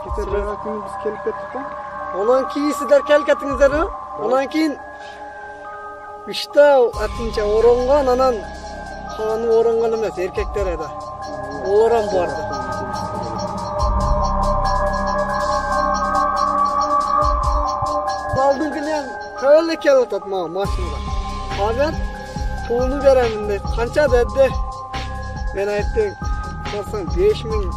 Keserler günü biz kelip kettik mi? Ondan keyin sizler kelip kettingizler mi? Ondan keyin işte atınca orangan anan kanı orangan emas erkekler edi. Oran vardı. Aldın bilen köyle kelip atma maşinada. Agar pulunu verelim de kança dedi. Ben aytdım. Olsan 5000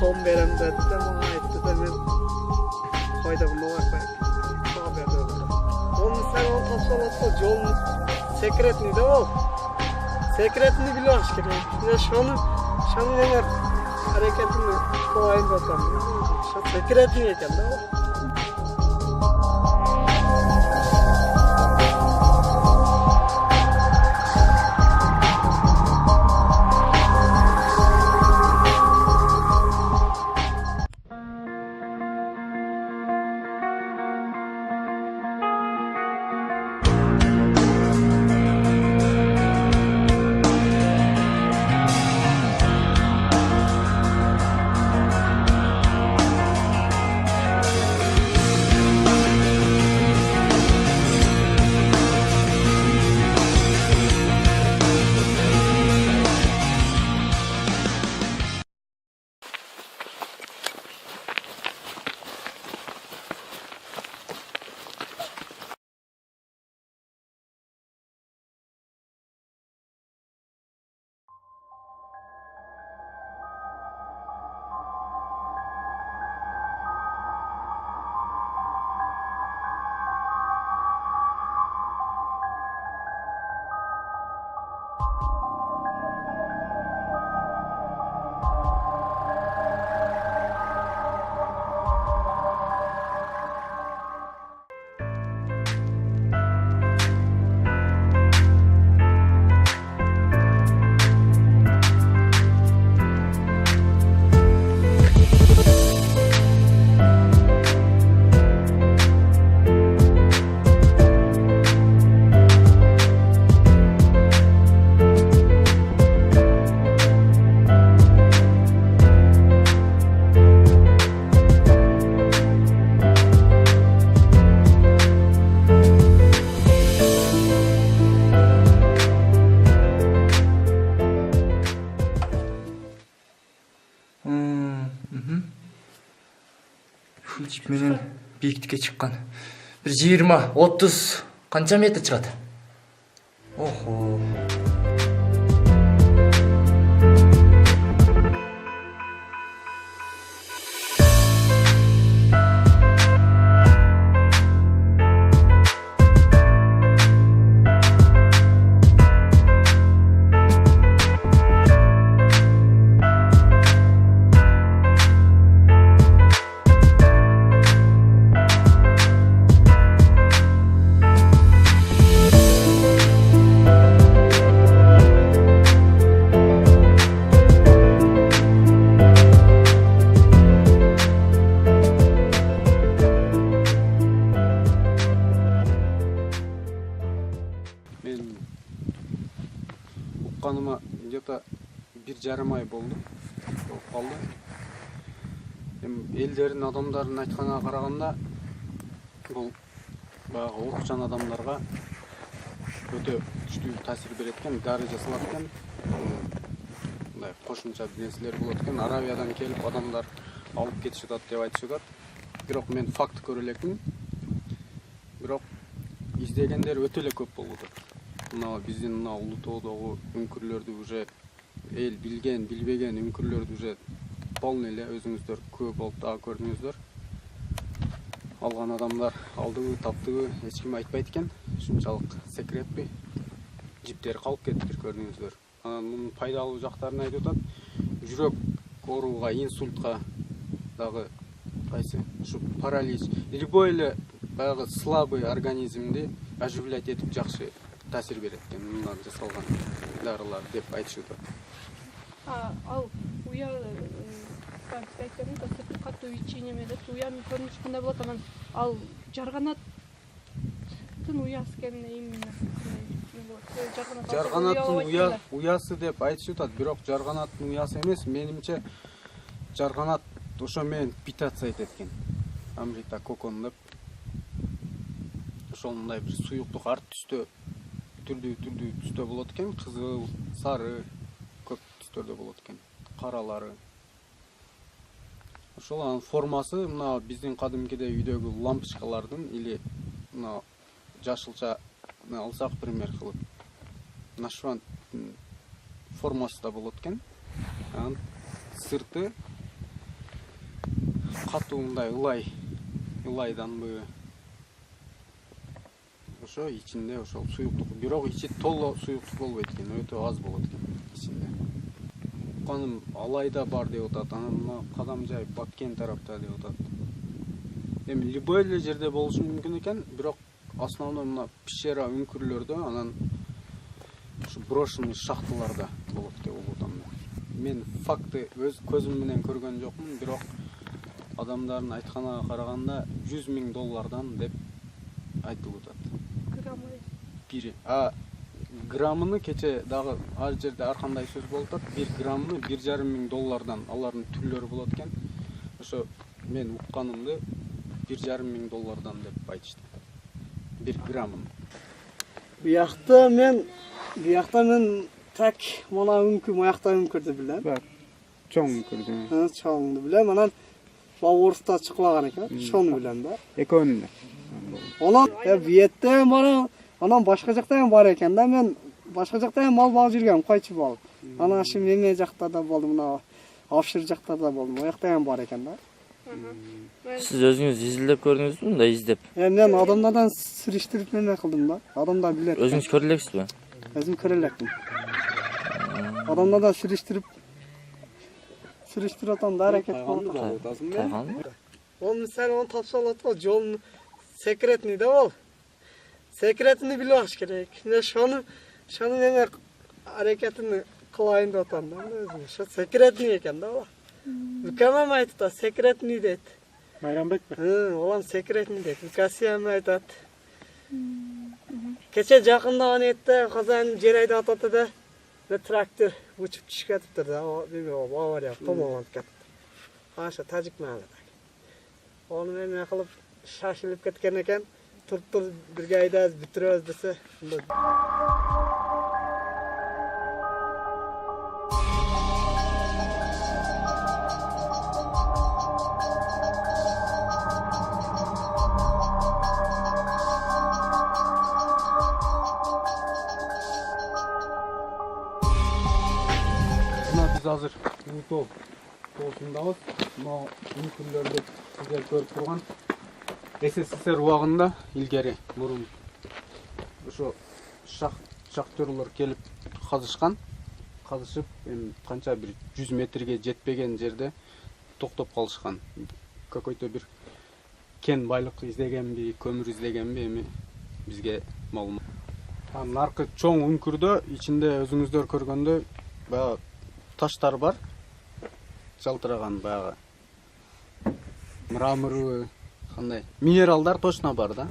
son verem dedi de bana aytdı da ben koyda bunu var. Haber verdi. Onu sen onu tapsalatsa yolun sekretini de o. Sekretini biliyor aşkım. Ya şanı neler hareketini kolayın bakalım. Sekretini eken de o. Şu cip менен бийиктикке чыккан. Бир 20-30 канча метр чыгат? Охо. Uqqaныма где-то 1,5 ay болду. Калды. Элдердин адамдардын айтканына караганда бул баягы окчан адамдарга өтө күчтүү таасир берет экен, дары жасалат экен. Мындай кошумча нерселер болот экен. Аравиядан келип адамдар алып кетишет деп айтышат. Бирок мен факт көрө элекмин. Бирок издегендер өтө эле көп болду. Мына биздин мына Улуу Тоодогу үңкүрлөрдү уже эл билген, билбеген үңкүрлөрдү уже полный эле өзүңүздөр көп болуп дагы көрдүңүздөр. Алган адамдар алдыбы, таптыбы эч ким айтпайт экен. Ушунчалык секретпи? Жиптери калып кетиптир көрдүңүздөр. Анан мунун пайдалуу жактарын айтып атат. Жүрөк ооруга, инсультка дагы кайсы ушу паралич, любой эле баягы слабый организмди оживлять этип жакшы таасир берет экен мындан жасалган дарылар деп айтышат. Ал уя катуу ичине менен уянын көрүнүшү кандай болот? Анан ал жарганаттын уясы экен именно. Жарганаттын уясы деп айтышат, бирок жарганаттын уясы эмес. Менимче жарганат ошо менен питаться этет экен. Амрита кокон деп. Ошол мындай бир суюктук ар түстө түрдүү түстө болот экен. Кызыл, сары, көк түстөрдө болот экен. Каралары. Ошол анын формасы мына биздин кадимкиде үйдөгү лампочкалардын или мына жашылча алсак пример кылып нашиван формасында болот экен. Анын сырты катуу мындай ылайданбы. Ошо ичинде ошол суюктук, бирок ичи толо суюктук болбойт экен, өтө аз болот экен ичинде. Каным Алайда бар деп атат, анан мына Кадамжай, Баккен тарапта деп атат. Эми любой эле жерде болушу мүмкүн экен, бирок основной мына пещера үңкүрлөрдө, анан ушу брошенный шахталарда болот деп атам. Мен факты өз көзүм менен көргөн жокмун, бирок адамдардын айтканага караганда $100,000 деп айтылып атат. Граммы. Бири. Граммыны кече дагы ар жерде ар кандай сөз болуп атат. 1 граммыны $1,500 алардын түрлөрү болот экен. Ошо мен укканымды $1,500 деп айтышты. 1 граммын. Буякта мен так мына үңкүр, моякта үңкүрдү билем. Чоң үңкүрдү. Чоңду билем. Анан Орусда чыклаган экен. Шону билем да. Экөөнү. Анан Вьетте бара, анан башка жакта ham бар экен да. Мен башка жакта ham мал багып жүргөм, койчу болуп. Анан ошо эме жакта да болдум, мына Афшир жакта да болдум. Оякта ham бар экен да. Сиз өзүңүз изилдеп көрдүңүзбү? Мындай издеп. Мен адамдардан сүрүштүрүп неме кылдым да. Адамдар билет. Өзүңүз көрө элексизби? Өзүм көрө элекмин. Адамдардан сүрүштүрүп атам да аракет кылып атасың. Тайган? Ол мисалы он тапсалат го, жолун секретный да бол. Секретini bilip alış gerek. Ne şonu neме hareketini kılayın da otan da özüm. Şu sekretini eken da o. Mükemmel aytı da sekretini de et. Bayrambek mi? Olan sekretini de et. Mükasiyem aytat. Keçe жақында аны etdi, kazan jerayda atadı da ve traktör uçup düşüp ketiptir da. O bilmiyorum, o var ya, tomolanıp ketipti. Aşağı Tacik mahallede. Onu neме kılıp şaşılıp ketken eken. Tur birge aydaz bitiriyoruz dese. Biz hazır Ulutol toğusundayız. Mына үңкүрлөрдү сиздер көрүп турган СССР убагында илгери мурун ошо шахтерлор келип казышып, эми канча бир 100 метрге жетпеген жерде токтоп калышкан. Какой-то бир кен байлык издегенби, көмүр издегенби, эми бизге маалымат. Наркы чоң үңкүрдө ичинде өзүңүздөр көргөндөй баягы таштар бар. Жалтыраган баягы мрамор, кандай минералдар точно бар да.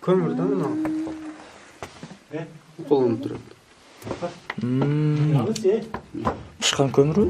Kömür da mı? Ne? Kolunu duruyor. Ышкан көмүрү?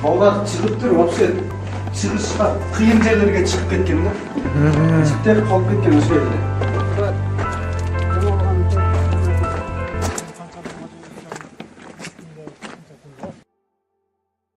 Балдар чыгып туруп, вообще чыгышка кыйын жерлерге чыгып кеткен да. Жиптер калып кеткен ошол жерде.